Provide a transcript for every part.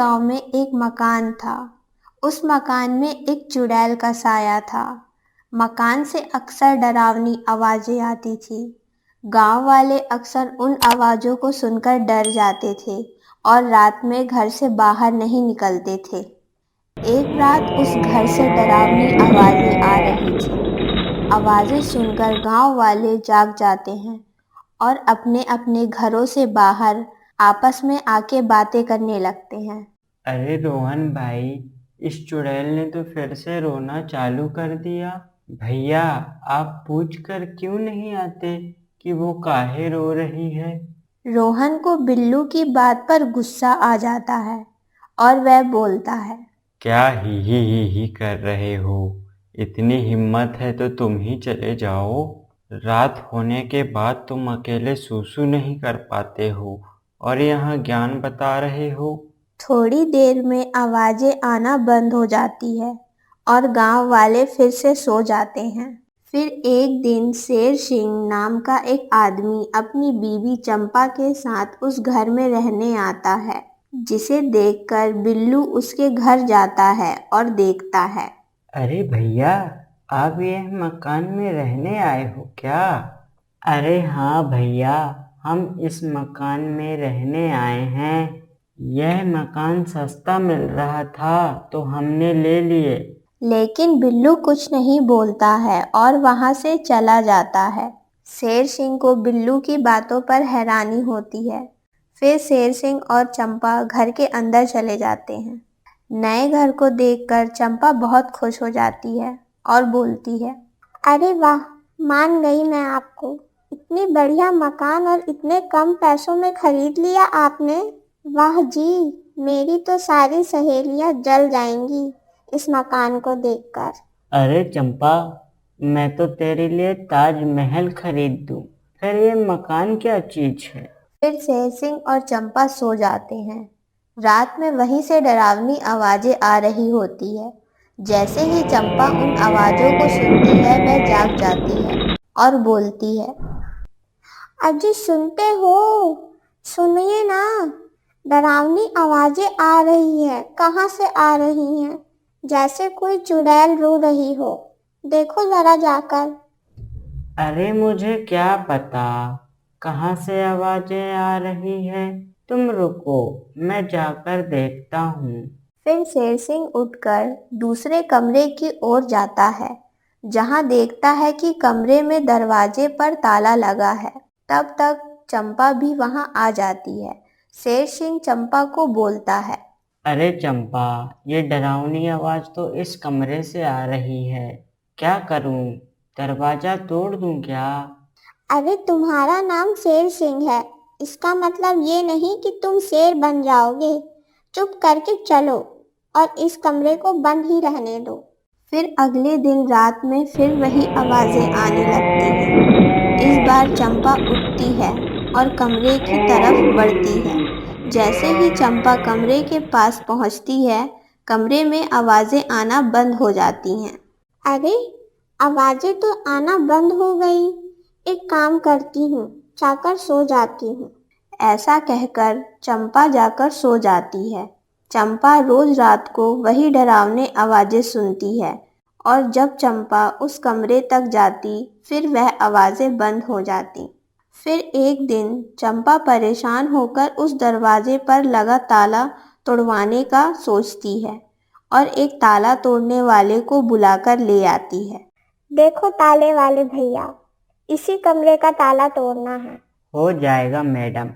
गांव में एक मकान था। उस मकान में एक चुड़ैल का साया था। मकान से अक्सर डरावनी आवाजें आती थी। गांव वाले अक्सर उन आवाजों को सुनकर डर जाते थे और रात में घर से बाहर नहीं निकलते थे। एक रात उस घर से डरावनी आवाजें आ रही थी। आवाजें सुनकर गांव वाले जाग जाते हैं और अपने अपने घरों से बाहर आपस में आके बातें करने लगते हैं। अरे रोहन भाई, इस चुड़ैल ने तो फिर से रोना चालू कर दिया। भैया, आप पूछ कर क्यों नहीं आते कि वो काहे रो रही है। रोहन को बिल्लू की बात पर गुस्सा आ जाता है और वह बोलता है, क्या ही कर रहे हो। इतनी हिम्मत है तो तुम ही चले जाओ। रात होने के बाद तुम अकेले सूसू नहीं कर पाते हो और यहाँ ज्ञान बता रहे हो। थोड़ी देर में आवाजें आना बंद हो जाती है और गांव वाले फिर से सो जाते हैं। फिर एक दिन शेर सिंह नाम का एक आदमी अपनी बीवी चंपा के साथ उस घर में रहने आता है, जिसे देखकर बिल्लू उसके घर जाता है और देखता है। अरे भैया, आप यह मकान में रहने आए हो क्या। अरे हाँ भैया, हम इस मकान में रहने आए हैं। यह मकान सस्ता मिल रहा था तो हमने ले लिए। लेकिन बिल्लू कुछ नहीं बोलता है और वहां से चला जाता है। शेर सिंह को बिल्लू की बातों पर हैरानी होती है। फिर शेर सिंह और चंपा घर के अंदर चले जाते हैं। नए घर को देखकर चंपा बहुत खुश हो जाती है और बोलती है, अरे वाह, मान गई मैं आपको। इतनी बढ़िया मकान और इतने कम पैसों में खरीद लिया आपने। वाह जी, मेरी तो सारी सहेलियां जल जाएंगी इस मकान को देखकर। अरे चंपा, मैं तो तेरे लिए ताजमहल खरीद दूं, फिर ये मकान क्या चीज है। फिर शेर सिंह और चंपा सो जाते हैं। रात में वहीं से डरावनी आवाजें आ रही होती है। जैसे ही चंपा उन आवाजों को सुनती है, वह जाग जाती है और बोलती है, अजी सुनते हो? सुनिए ना, डरावनी आवाजें आ रही है। कहाँ से आ रही हैं? जैसे कोई चुड़ैल रो रही हो। देखो जरा जाकर। अरे मुझे क्या पता कहाँ से आवाजें आ रही है। तुम रुको, मैं जाकर देखता हूँ। फिर शेर सिंह उठकर दूसरे कमरे की ओर जाता है, जहां देखता है कि कमरे में दरवाजे पर ताला लगा है। तब तक चंपा भी वहां आ जाती है। शेर सिंह चंपा को बोलता है, अरे चंपा, ये डरावनी आवाज तो इस कमरे से आ रही है। क्या करूं, दरवाजा तोड़ दूं क्या। अरे तुम्हारा नाम शेर सिंह है, इसका मतलब ये नहीं कि तुम शेर बन जाओगे। चुप करके चलो और इस कमरे को बंद ही रहने दो। फिर अगले दिन रात में फिर वही आवाजें आने लगती हैं। इस बार चंपा उठती है और कमरे की तरफ बढ़ती है। जैसे ही चंपा कमरे के पास पहुंचती है, कमरे में आवाजें आना बंद हो जाती हैं। अरे, आवाजें तो आना बंद हो गई। एक काम करती हूँ, जाकर सो जाती हूँ। ऐसा कहकर चंपा जाकर सो जाती है। चंपा रोज रात को वही डरावने आवाजें सुनती है और जब चंपा उस कमरे तक जाती, फिर वह आवाजें बंद हो जाती। फिर एक दिन चंपा परेशान होकर उस दरवाजे पर लगा ताला तोड़वाने का सोचती है और एक ताला तोड़ने वाले को बुलाकर ले आती है। देखो ताले वाले भैया, इसी कमरे का ताला तोड़ना है। हो जाएगा मैडम,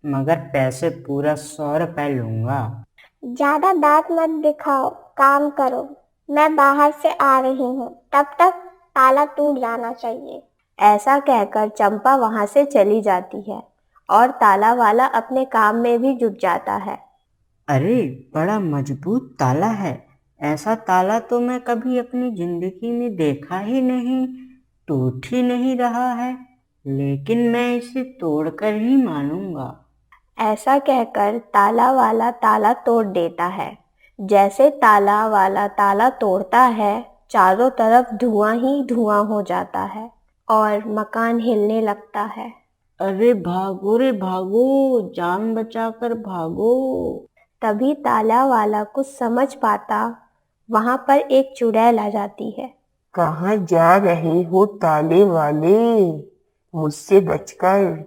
मगर पैसे पूरा 100 रुपए लूंगा। ज्यादा दांत मत दिखाओ, काम करो। मैं बाहर से आ रही हूँ, तब तक ताला टूट जाना चाहिए। ऐसा कहकर चंपा वहां से चली जाती है और ताला वाला अपने काम में भी जुट जाता है। अरे बड़ा मजबूत ताला है। ऐसा ताला तो मैं कभी अपनी जिंदगी में देखा ही नहीं। टूट ही नहीं रहा है, लेकिन मैं इसे तोड़कर ही मानूंगा। ऐसा कहकर ताला वाला ताला तोड़ देता है। जैसे ताला वाला ताला तोड़ता है, चारों तरफ धुआं ही धुआं हो जाता है और मकान हिलने लगता है। अरे भागो रे भागो, जान बचाकर भागो। तभी ताला वाला कुछ समझ पाता, वहां पर एक चुड़ैल आ जाती है। कहाँ जा रहे हो ताले वाले? मुझसे बचकर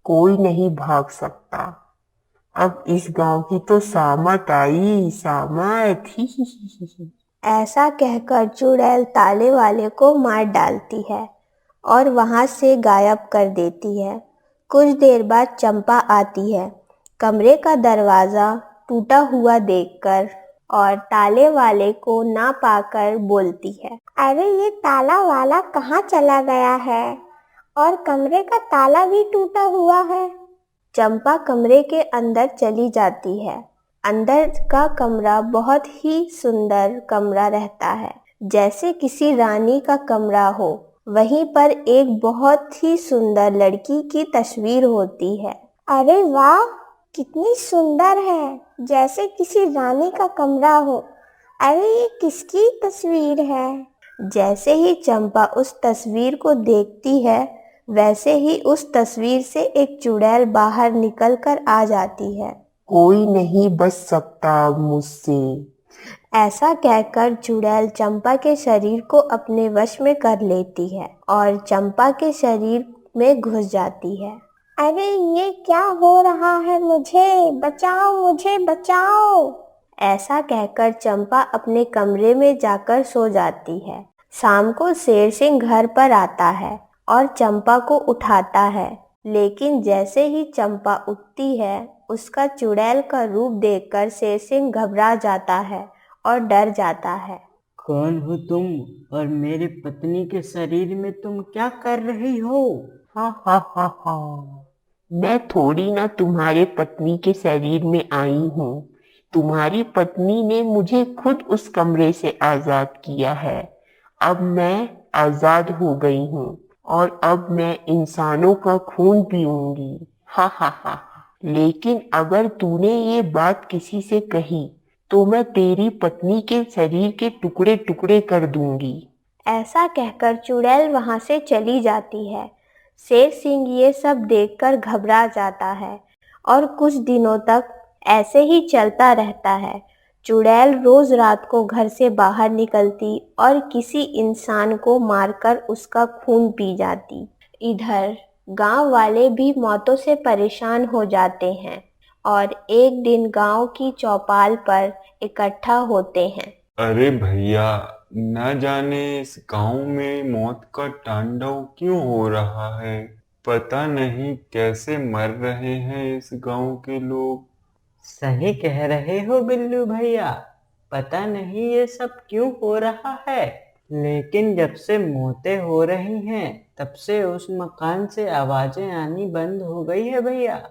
कोई नहीं भाग सकता। अब इस गांव की तो सामत आई, सामत। ही। ऐसा कहकर चुड़ैल ताले वाले को मार डालती है और वहां से गायब कर देती है। कुछ देर बाद चंपा आती है, कमरे का दरवाजा टूटा हुआ देखकर, और ताले वाले को ना पाकर बोलती है, अरे ये ताला वाला कहाँ चला गया है और कमरे का ताला भी टूटा हुआ है। चंपा कमरे के अंदर चली जाती है। अंदर का कमरा बहुत ही सुंदर कमरा रहता है, जैसे किसी रानी का कमरा हो। वहीं पर एक बहुत ही सुंदर लड़की की तस्वीर होती है। अरे वाह, कितनी सुंदर है, जैसे किसी रानी का कमरा हो। अरे ये किसकी तस्वीर है? जैसे ही चंपा उस तस्वीर को देखती है, वैसे ही उस तस्वीर से एक चुड़ैल बाहर निकलकर आ जाती है। कोई नहीं बच सकता मुझसे। ऐसा कहकर चुड़ैल चंपा के शरीर को अपने वश में कर लेती है और चंपा के शरीर में घुस जाती है। अरे ये क्या हो रहा है? मुझे बचाओ, मुझे बचाओ। ऐसा कहकर चंपा अपने कमरे में जाकर सो जाती है। शाम को शेर सिंह घर पर आता है और चंपा को उठाता है, लेकिन जैसे ही चंपा उठती है, उसका चुड़ैल का रूप देखकर शेर सिंह घबरा जाता है और डर जाता है। कौन हो तुम और मेरी पत्नी के शरीर में तुम क्या कर रही हो? हा हा हा हा, मैं थोड़ी ना तुम्हारे पत्नी के शरीर में आई हूँ। तुम्हारी पत्नी ने मुझे खुद उस कमरे से आजाद किया है। अब मैं आजाद हो गई हूँ और अब मैं इंसानों का खून पीऊंगी। हा हा हा। लेकिन अगर तूने ये बात किसी से कही तो मैं तेरी पत्नी के शरीर के टुकड़े टुकड़े कर दूंगी। ऐसा कहकर चुड़ैल वहां से चली जाती है। शेर सिंह ये सब देखकर घबरा जाता है और कुछ दिनों तक ऐसे ही चलता रहता है। चुड़ैल रोज रात को घर से बाहर निकलती और किसी इंसान को मारकर उसका खून पी जाती। इधर गांव वाले भी मौतों से परेशान हो जाते हैं और एक दिन गांव की चौपाल पर इकट्ठा होते हैं। अरे भैया, न जाने इस गांव में मौत का तांडव क्यों हो रहा है। पता नहीं कैसे मर रहे हैं इस गांव के लोग। सही कह रहे हो बिल्लू भैया, पता नहीं ये सब क्यों हो रहा है। लेकिन जब से मौतें हो रही हैं, तब से उस मकान से आवाजें आनी बंद हो गई है भैया।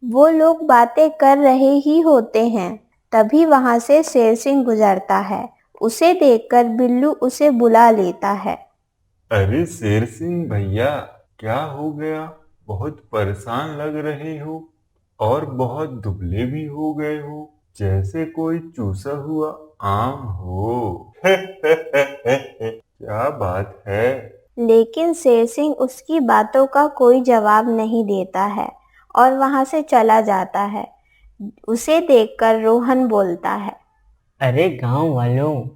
वो लोग बातें कर रहे ही होते हैं, तभी वहां से शेर सिंह गुजरता है। उसे देखकर बिल्लू उसे बुला लेता है। अरे शेर सिंह भैया, क्या हो गया? बहुत परेशान लग रहे हो और बहुत दुबले भी हो गए हो, जैसे कोई चूसा हुआ आम हो। क्या बात है? लेकिन शेर सिंह उसकी बातों का कोई जवाब नहीं देता है और वहां से चला जाता है। उसे देखकर रोहन बोलता है, अरे गांव वालों,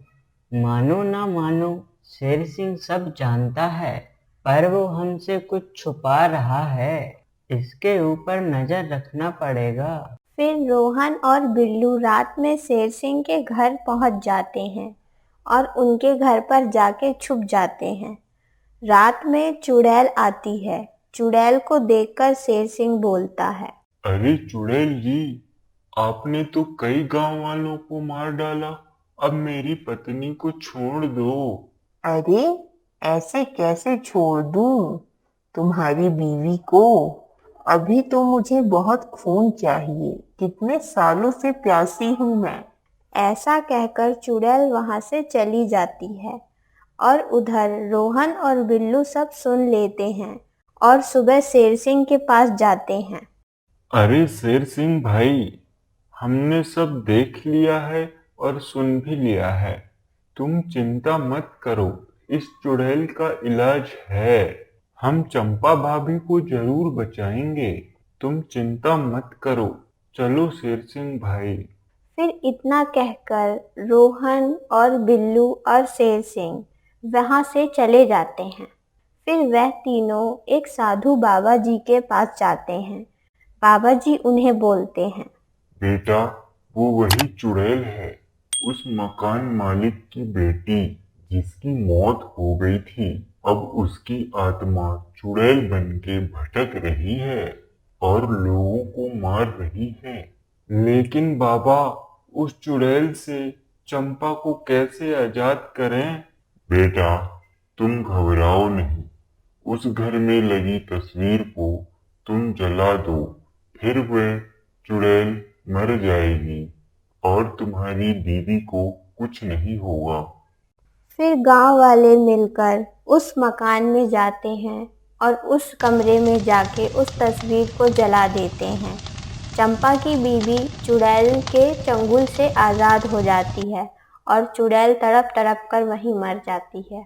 मानो ना मानो, शेर सिंह सब जानता है, पर वो हमसे कुछ छुपा रहा है। इसके ऊपर नजर रखना पड़ेगा। फिर रोहन और बिल्लू रात में शेर सिंह के घर पहुंच जाते हैं और उनके घर पर जाके छुप जाते हैं। रात में चुड़ैल आती है। चुड़ैल को देखकर शेर सिंह बोलता है, अरे चुड़ैल जी, आपने तो कई गांव वालों को मार डाला। अब मेरी पत्नी को छोड़ दो। अरे ऐसे कैसे छोड़ दूं तुम्हारी बीवी को? अभी तो मुझे बहुत खून चाहिए। कितने सालों से प्यासी हूं मैं। ऐसा कहकर चुड़ैल वहां से चली जाती है और उधर रोहन और बिल्लू सब सुन लेते हैं और सुबह शेर सिंह के पास जाते हैं। अरे शेर सिंह भाई, हमने सब देख लिया है और सुन भी लिया है। तुम चिंता मत करो, इस चुड़ैल का इलाज है। हम चंपा भाभी को जरूर बचाएंगे। तुम चिंता मत करो। चलो शेर सिंह भाई। फिर इतना कहकर रोहन और बिल्लू और शेर सिंह वहां से चले जाते हैं। फिर वह तीनों एक साधु बाबा जी के पास जाते हैं। बाबा जी उन्हें बोलते हैं, बेटा, वो वही चुड़ैल है, उस मकान मालिक की बेटी जिसकी मौत हो गई थी। अब उसकी आत्मा चुड़ैल बन के भटक रही है और लोगों को मार रही है। लेकिन बाबा, उस चुड़ैल से चंपा को कैसे आजाद करें? बेटा, तुम घबराओ नहीं। उस घर में लगी तस्वीर को तुम जला दो, फिर वह चुड़ैल मर जाएगी और तुम्हारी बीवी को कुछ नहीं होगा। फिर गांव वाले मिलकर उस मकान में जाते हैं और उस कमरे में जाके उस तस्वीर को जला देते हैं। चंपा की बीवी चुड़ैल के चंगुल से आज़ाद हो जाती है और चुड़ैल तड़प तड़प कर वहीं मर जाती है।